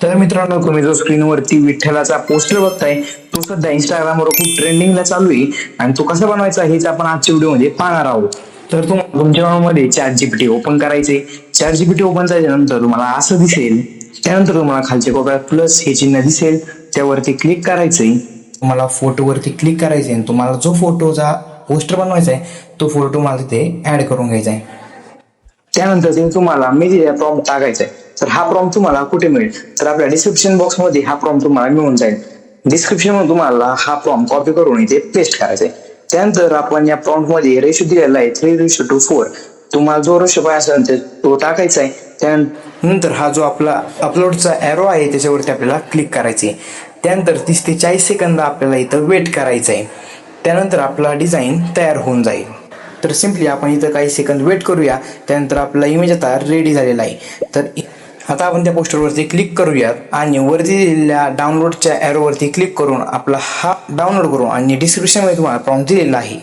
तर मित्रांनो, तुम्ही जो स्क्रीनवरती विठ्ठलाचा पोस्टर बघताय तो सध्या इंस्टाग्रामवर खूप ट्रेंडिंगला चालू आहे आणि तो कसा बनवायचा हेच आपण आजच्या व्हिडिओमध्ये पाहणार आहोत. तर तुम्हाला तुमच्या मध्ये ChatGPT ओपन करायचे. ChatGPT ओपन झाल्यानंतर तुम्हाला असं दिसेल. त्यानंतर तुम्हाला खालच्या कोपऱ्यात प्लस हे चिन्ह दिसेल, त्यावरती क्लिक करायचंय. तुम्हाला फोटोवरती क्लिक करायचंय आणि तुम्हाला जो फोटोचा पोस्टर बनवायचा आहे तो फोटो तुम्हाला तिथे ऍड करून घ्यायचा आहे. त्यानंतर ते तुम्हाला मी दिलेला प्रॉम्प्ट टाकायचा आहे. तर हा प्रॉम्प्ट तुम्हाला कुठे मिळेल, तर आपल्या डिस्क्रिप्शन बॉक्स मध्ये हा प्रॉम्प्ट तुम्हाला मिळून जाईल. डिस्क्रिप्शन मध्ये तुम्हाला हा प्रॉम्प्ट कॉपी करून इथे पेस्ट करायचा आहे. त्यानंतर आपण या प्रॉम्प्ट मध्ये रेशो दिलेला आहे 3:4. तुम्हाला जो रेशो पाहिजे असेल तो टाकायचा आहे. त्यानंतर हा जो आपला अपलोडचा एरो आहे त्याच्यावरती आपल्याला क्लिक करायचे. त्यानंतर 30 ते 40 सेकंद आपल्याला इथं वेट करायचं आहे. त्यानंतर आपला डिझाईन तयार होऊन जाईल. तर सिम्पली आपण इथं काही सेकंद वेट करूया. त्यानंतर आपला इमेज आता रेडी झालेला आहे. तर आता आपण त्या पोस्टरवरती क्लिक करूयात आणि वरती दिलेल्या डाउनलोडच्या एरोवरती क्लिक करून आपला हा डाउनलोड करू आणि डिस्क्रिप्शनमध्ये तुम्हाला प्रॉम्प्ट दिलेला आहे.